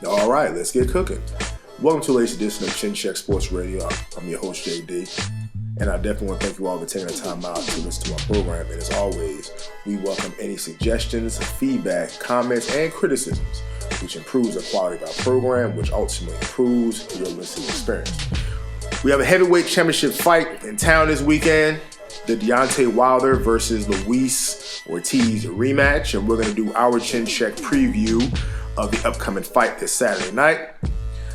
All right, let's get cooking. Welcome to the latest edition of Chin Check Sports Radio. I'm your host, JD, and I definitely want to thank you all for taking the time out to listen to our program. And as always, we welcome any suggestions, feedback, comments, and criticisms, which improves the quality of our program, which ultimately improves your listening experience. We have a heavyweight championship fight in town this weekend, the Deontay Wilder versus Luis Ortiz rematch, and we're going to do our Chin Check preview of the upcoming fight this Saturday night.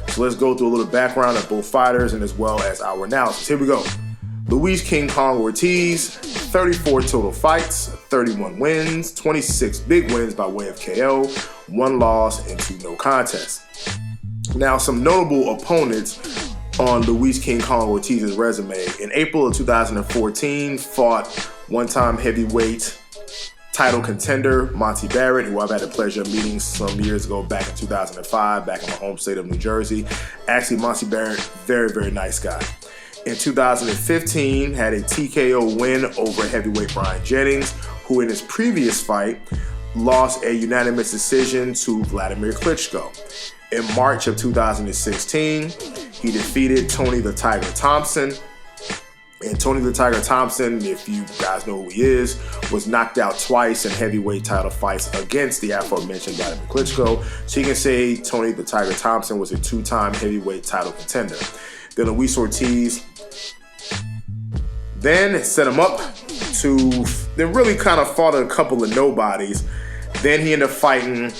So let's go through a little background of both fighters and as well as our analysis. Here we go. Luis King Kong Ortiz, 34 total fights, 31 wins, 26 big wins by way of KO, 1 loss, and 2 no contests. Now, some notable opponents on Luis King Kong Ortiz's resume. In April of 2014, fought one-time heavyweight title contender Monty Barrett, who I've had the pleasure of meeting some years ago back in 2005, back in my home state of New Jersey. Actually, Monty Barrett, very, very nice guy. In 2015, had a TKO win over heavyweight Brian Jennings, who in his previous fight lost a unanimous decision to Vladimir Klitschko. In March of 2016, he defeated Tony the Tiger Thompson. And Tony the Tiger Thompson, if you guys know who he is, was knocked out twice in heavyweight title fights against the aforementioned Vladimir Klitschko. So you can say Tony the Tiger Thompson was a 2-time heavyweight title contender. Then Luis Ortiz then set him up to, then really kind of fought a couple of nobodies. Then he ended up fighting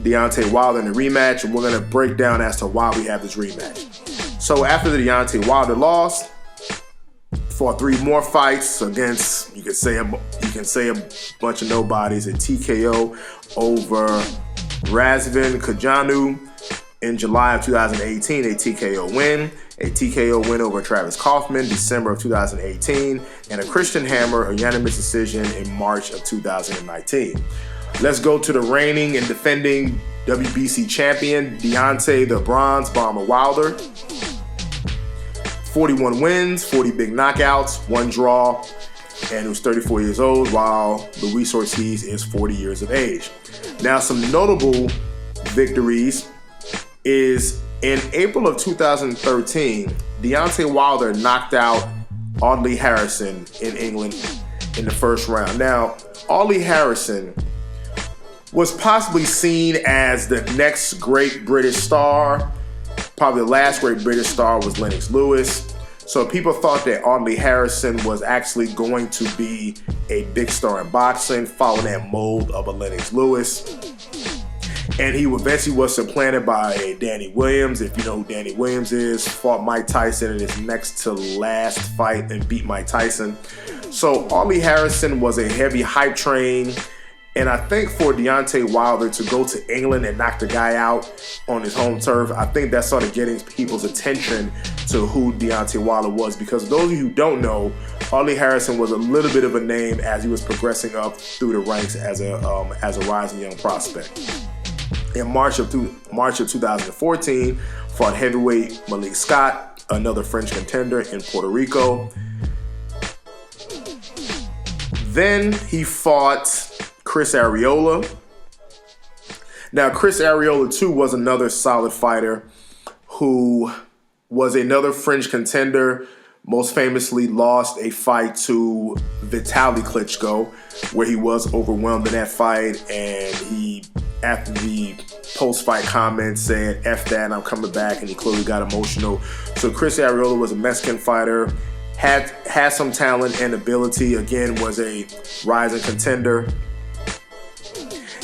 Deontay Wilder in the rematch, and we're going to break down as to why we have this rematch. So after the Deontay Wilder loss, fought 3 more fights against, you can say a bunch of nobodies. A TKO over Razvan Kajanu in July of 2018, a TKO win. A TKO win over Travis Kaufman, December of 2018. And a Christian Hammer, a unanimous decision in March of 2019. Let's go to the reigning and defending WBC champion, Deontay the Bronze Bomber Wilder. 41 wins, 40 big knockouts, 1 draw, and he was 34 years old, while Luis Ortiz is 40 years of age. Now, some notable victories is in April of 2013, Deontay Wilder knocked out Audley Harrison in England in the first round. Now, Audley Harrison was possibly seen as the next great British star. Probably the last great British star was Lennox Lewis. So people thought that Audley Harrison was actually going to be a big star in boxing, following that mold of a Lennox Lewis. And he eventually was supplanted by Danny Williams. If you know who Danny Williams is, fought Mike Tyson in his next to last fight and beat Mike Tyson. So Audley Harrison was a heavy hype train. And I think for Deontay Wilder to go to England and knock the guy out on his home turf, I think that started getting people's attention to who Deontay Wilder was. Because those of you who don't know, Audley Harrison was a little bit of a name as he was progressing up through the ranks as a rising young prospect. In March of 2014, fought heavyweight Malik Scott, another French contender in Puerto Rico. Then he fought Chris Arreola. Now, Chris Arreola, too, was another solid fighter who was another French contender, most famously lost a fight to Vitaly Klitschko, where he was overwhelmed in that fight, and he, after the post-fight comments, said, "F that, I'm coming back," and he clearly got emotional. So Chris Arreola was a Mexican fighter, had some talent and ability, again, was a rising contender,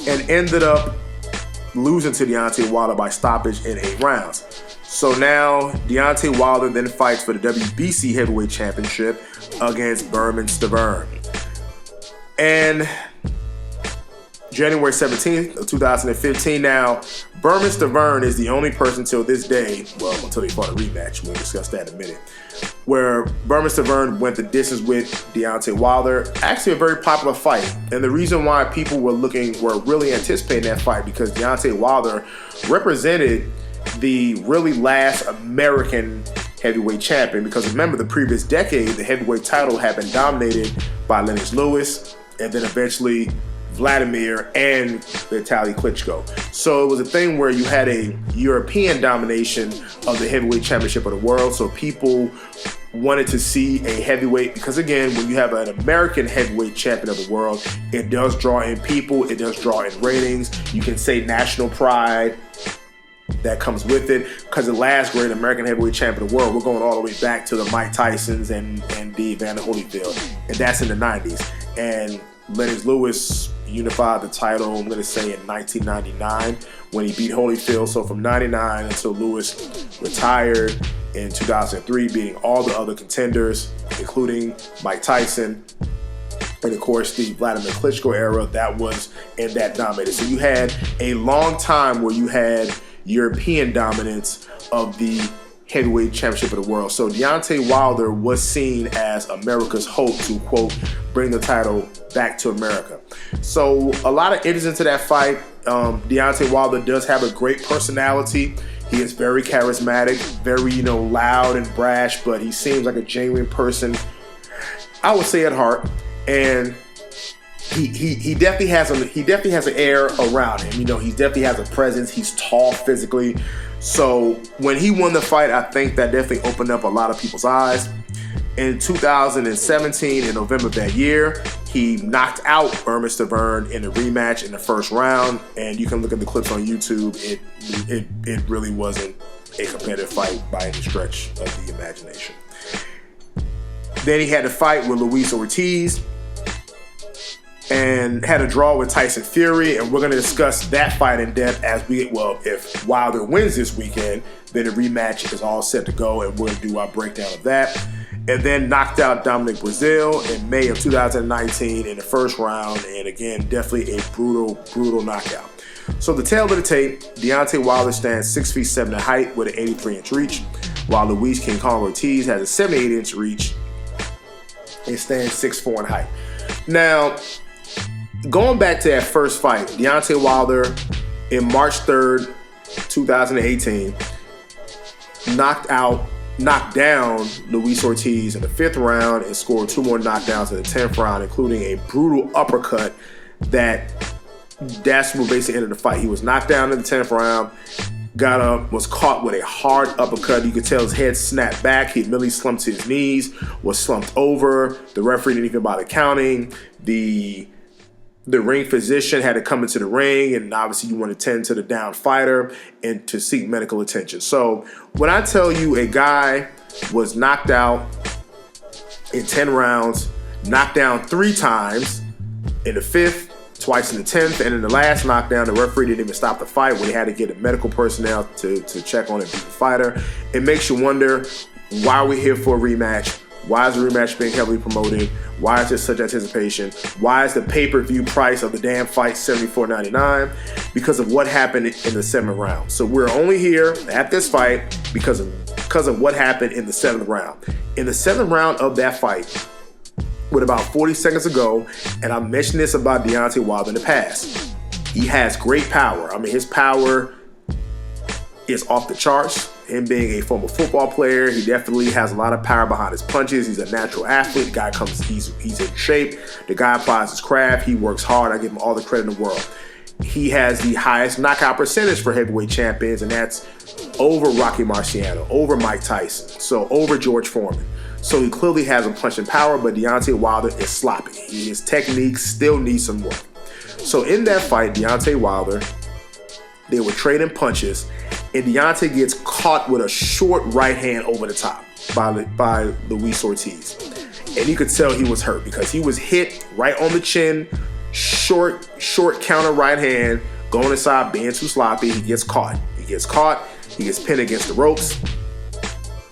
and ended up losing to Deontay Wilder by stoppage in 8 rounds. So now Deontay Wilder then fights for the WBC Heavyweight Championship against Bermane Stiverne. And January 17th of 2015, now Bermane Stiverne is the only person till this day, well, until they fought a rematch, we'll discuss that in a minute, where Bermane Stiverne went the distance with Deontay Wilder. Actually a very popular fight. And the reason why people were really anticipating that fight, because Deontay Wilder represented the really last American heavyweight champion. Because remember, the previous decade, the heavyweight title had been dominated by Lennox Lewis, and then eventually Vladimir, and Vitaly Klitschko. So it was a thing where you had a European domination of the heavyweight championship of the world. So people wanted to see a heavyweight, because again, when you have an American heavyweight champion of the world, it does draw in people, it does draw in ratings. You can say national pride that comes with it, because the last great American heavyweight champion of the world, we're going all the way back to the Mike Tysons and the Evander Holyfield, and that's in the 90s. And Lennox Lewis unified the title, I'm going to say, in 1999 when he beat Holyfield. So from 99 until Lewis retired in 2003, beating all the other contenders, including Mike Tyson. And of course, the Vladimir Klitschko era, that was in that dominated. So you had a long time where you had European dominance of the heavyweight championship of the world. So Deontay Wilder was seen as America's hope to, quote, bring the title back to America. So a lot of interest into that fight. Deontay Wilder does have a great personality. He is very charismatic, very, loud and brash, but he seems like a genuine person, I would say, at heart. And he definitely has an air around him. He definitely has a presence. He's tall physically. So when he won the fight, I think that definitely opened up a lot of people's eyes. In 2017, in November of that year, he knocked out Ermis Taverne in the rematch in the first round. And you can look at the clips on YouTube. It really wasn't a competitive fight by any stretch of the imagination. Then he had a fight with Luis Ortiz and had a draw with Tyson Fury, and we're going to discuss that fight in depth if Wilder wins this weekend, then the rematch is all set to go, and we'll do our breakdown of that. And then knocked out Dominic Breazeale in May of 2019 in the first round, and again, definitely a brutal knockout. So the tail of the tape, Deontay Wilder stands 6'7" in height with an 83-inch reach, while Luis King Kong Ortiz has a 78-inch reach and stands 6'4" in height. Now, going back to that first fight, Deontay Wilder in March 3rd, 2018, knocked down Luis Ortiz in the 5th round and scored 2 more knockdowns in the 10th round, including a brutal uppercut that's what basically ended the fight. He was knocked down in the 10th round, got up, was caught with a hard uppercut. You could tell his head snapped back. He immediately slumped to his knees, was slumped over. The referee didn't even bother counting. The ring physician had to come into the ring, and obviously you want to tend to the down fighter and to seek medical attention. So when I tell you a guy was knocked out in 10 rounds, knocked down 3 times in the 5th, twice in the 10th, and in the last knockdown, the referee didn't even stop the fight when he had to get the medical personnel to check on and beat the fighter. It makes you wonder, why are we here for a rematch? Why is the rematch being heavily promoted? Why is there such anticipation? Why is the pay-per-view price of the damn fight $74.99? Because of what happened in the 7th round. So we're only here at this fight because of what happened in the 7th round. In the 7th round of that fight, with about 40 seconds to go, and I mentioned this about Deontay Wilder in the past, he has great power. I mean, his power is off the charts. Him being a former football player, he definitely has a lot of power behind his punches. He's a natural athlete. The guy he's in shape. The guy applies his craft. He works hard. I give him all the credit in the world. He has the highest knockout percentage for heavyweight champions, and that's over Rocky Marciano, over Mike Tyson, so over George Foreman. So he clearly has a punching power, but Deontay Wilder is sloppy. His technique still needs some work. So in that fight, Deontay Wilder, they were trading punches, and Deontay gets caught with a short right hand over the top by Luis Ortiz. And you could tell he was hurt because he was hit right on the chin, short counter right hand, going inside, being too sloppy. He gets caught. He gets pinned against the ropes.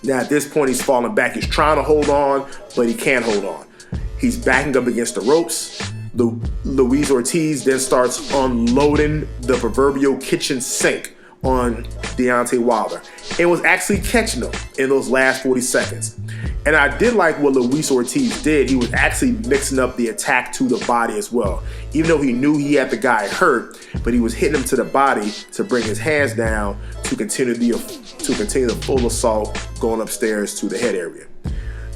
Now at this point, he's falling back. He's trying to hold on, but he can't hold on. He's backing up against the ropes. Luis Ortiz then starts unloading the proverbial kitchen sink on Deontay Wilder and was actually catching him in those last 40 seconds. And I did like what Luis Ortiz did. He was actually mixing up the attack to the body as well. Even though he knew he had the guy hurt, but he was hitting him to the body to bring his hands down to continue the full assault going upstairs to the head area.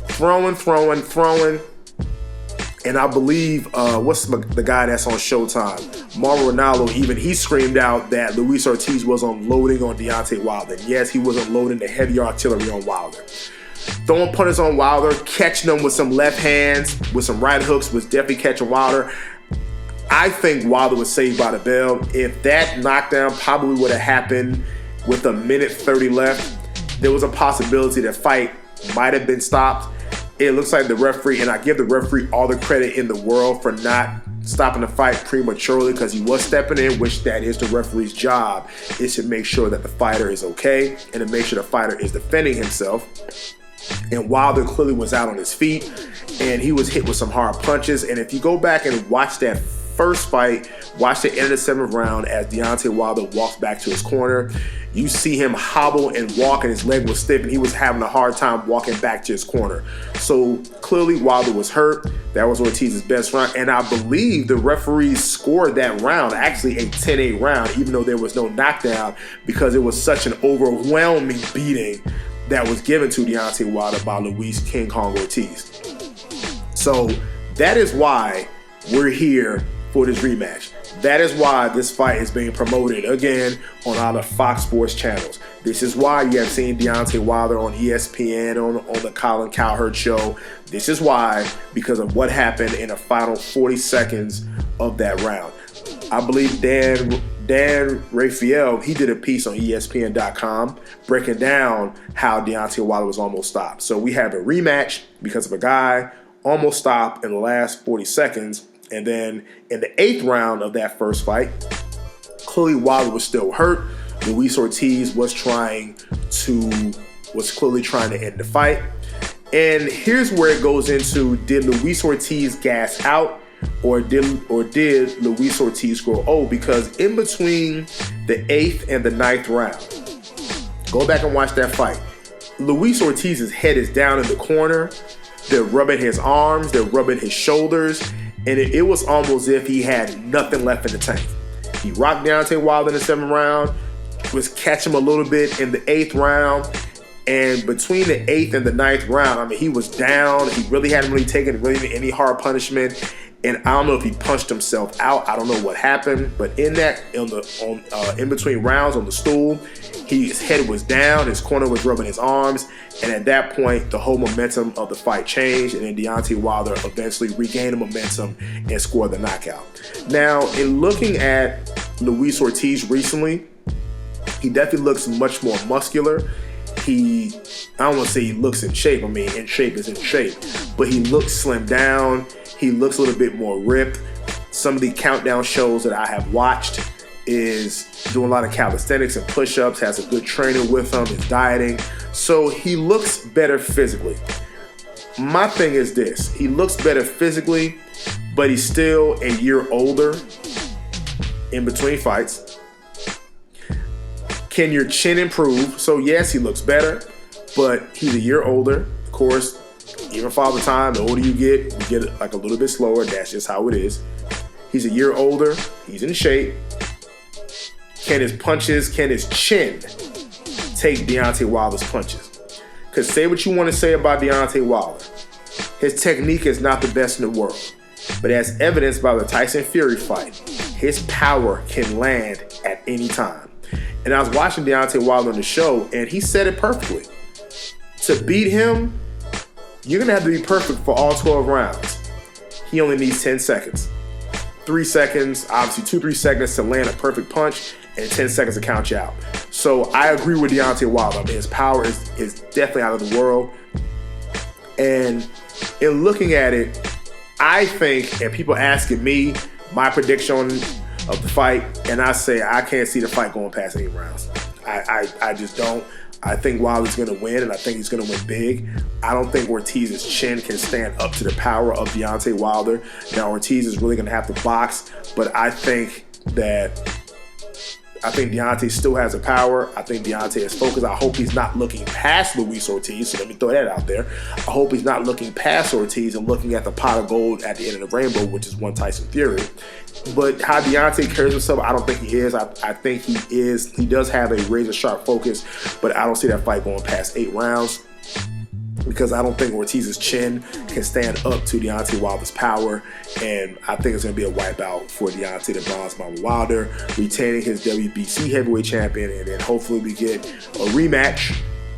Throwing. And I believe, what's the guy that's on Showtime? Mauro Ranallo, even he screamed out that Luis Ortiz was unloading on Deontay Wilder. And yes, he was unloading the heavy artillery on Wilder. Throwing punches on Wilder, catching them with some left hands, with some right hooks, was definitely catching Wilder. I think Wilder was saved by the bell. If that knockdown probably would have happened with 1:30 left, there was a possibility that fight might have been stopped. It looks like the referee, and I give the referee all the credit in the world for not stopping the fight prematurely, because he was stepping in, which that is the referee's job, is to make sure that the fighter is okay and to make sure the fighter is defending himself. And Wilder clearly was out on his feet, and he was hit with some hard punches. And if you go back and watch that first fight, watch the end of the 7th round as Deontay Wilder walks back to his corner, you see him hobble and walk, and his leg was stiff, and he was having a hard time walking back to his corner. So clearly Wilder was hurt. That was Ortiz's best round, and I believe the referees scored that round, actually a 10-8 round, even though there was no knockdown, because it was such an overwhelming beating that was given to Deontay Wilder by Luis King Kong Ortiz. So that is why we're here for this rematch. That is why this fight is being promoted again on all the Fox Sports channels. This is why you have seen Deontay Wilder on ESPN, on the Colin Cowherd show. This is why, because of what happened in the final 40 seconds of that round. I believe Dan Raphael, he did a piece on ESPN.com breaking down how Deontay Wilder was almost stopped. So we have a rematch because of a guy almost stopped in the last 40 seconds. And then in the 8th round of that first fight, clearly Wilder was still hurt. Luis Ortiz was clearly trying to end the fight. And here's where it goes into, did Luis Ortiz gas out, or did Luis Ortiz grow old? Because in between the 8th and the 9th round, go back and watch that fight. Luis Ortiz's head is down in the corner. They're rubbing his arms, they're rubbing his shoulders, and it was almost as if he had nothing left in the tank. He rocked Deontay Wilder in the 7th round, was catching him a little bit in the 8th round, and between the 8th and the 9th round, I mean, he was down. He really hadn't really taken any hard punishment, and I don't know if he punched himself out. I don't know what happened, but in between rounds on the stool, his head was down, his corner was rubbing his arms, and at that point, the whole momentum of the fight changed, and then Deontay Wilder eventually regained the momentum and scored the knockout. Now, in looking at Luis Ortiz recently, he definitely looks much more muscular. I don't want to say he looks in shape. I mean, in shape is in shape, but he looks slimmed down. He looks a little bit more ripped. Some of the countdown shows that I have watched is doing a lot of calisthenics and push-ups, has a good trainer with him, is dieting. So he looks better physically. My thing is this, he looks better physically, but he's still a year older in between fights. Can your chin improve? So yes, he looks better, but he's a year older. Of course, even Father Time, the older you get like a little bit slower. That's just how it is. He's a year older. He's in shape. Can his chin take Deontay Wilder's punches? Because say what you want to say about Deontay Wilder, his technique is not the best in the world. But as evidenced by the Tyson Fury fight, his power can land at any time. And I was watching Deontay Wilder on the show, and he said it perfectly. To beat him, you're going to have to be perfect for all 12 rounds. He only needs 10 seconds. 3 seconds, obviously 2-3 seconds to land a perfect punch, and 10 seconds to count you out. So I agree with Deontay Wilder. I mean, his power is definitely out of the world. And in looking at it, I think, and people asking me my prediction of the fight, and I say I can't see the fight going past 8 rounds. I just don't. I think Wilder's going to win, and I think he's going to win big. I don't think Ortiz's chin can stand up to the power of Deontay Wilder. Now, Ortiz is really going to have to box, but I think Deontay still has the power. I think Deontay is focused. I hope he's not looking past Luis Ortiz. So let me throw that out there. I hope he's not looking past Ortiz and looking at the pot of gold at the end of the rainbow, which is one Tyson Fury. But how Deontay carries himself, I don't think he is. I think he is. He does have a razor sharp focus, but I don't see that fight going past 8 rounds. because I don't think Ortiz's chin can stand up to Deontay Wilder's power, and I think it's going to be a wipeout for Deontay the Bronze Mama Wilder, retaining his WBC Heavyweight Champion, and then hopefully we get a rematch.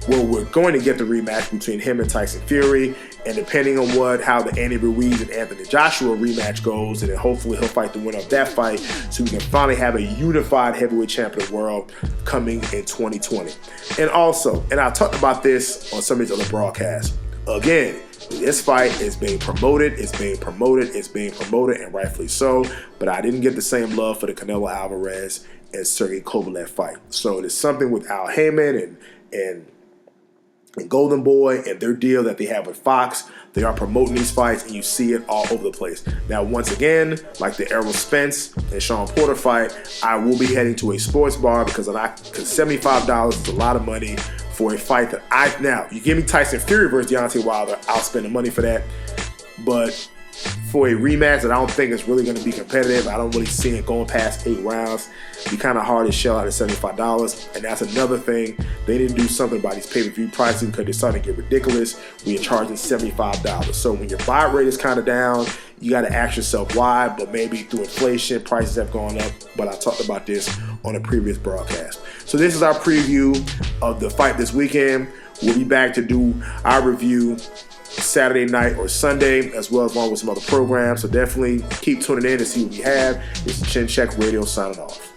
Well, we're going to get the rematch between him and Tyson Fury, and depending on how the Andy Ruiz and Anthony Joshua rematch goes, and then hopefully he'll fight the winner of that fight, so we can finally have a unified heavyweight champion of the world coming in 2020. And also, and I talked about this on some of these other broadcasts, again, this fight is being promoted, and rightfully so, but I didn't get the same love for the Canelo Alvarez and Sergey Kovalev fight. So there's something with Al Heyman and Golden Boy and their deal that they have with Fox. They are promoting these fights, and you see it all over the place. Now, once again, like the Errol Spence and Sean Porter fight, I will be heading to a sports bar because $75 is a lot of money for a fight that now, you give me Tyson Fury versus Deontay Wilder, I'll spend the money for that. But for a rematch that I don't think is really going to be competitive, I don't really see it going past 8 rounds. It'd be kind of hard to shell out at $75, and that's another thing. They didn't do something about these pay-per-view prices because they're starting to get ridiculous when you're charging $75. So when your buy rate is kind of down, you got to ask yourself why, but maybe through inflation, prices have gone up, but I talked about this on a previous broadcast. So this is our preview of the fight this weekend. We'll be back to do our review Saturday night or Sunday, as well as along with some other programs. So definitely keep tuning in to see what we have. This is Chin Check Radio signing off.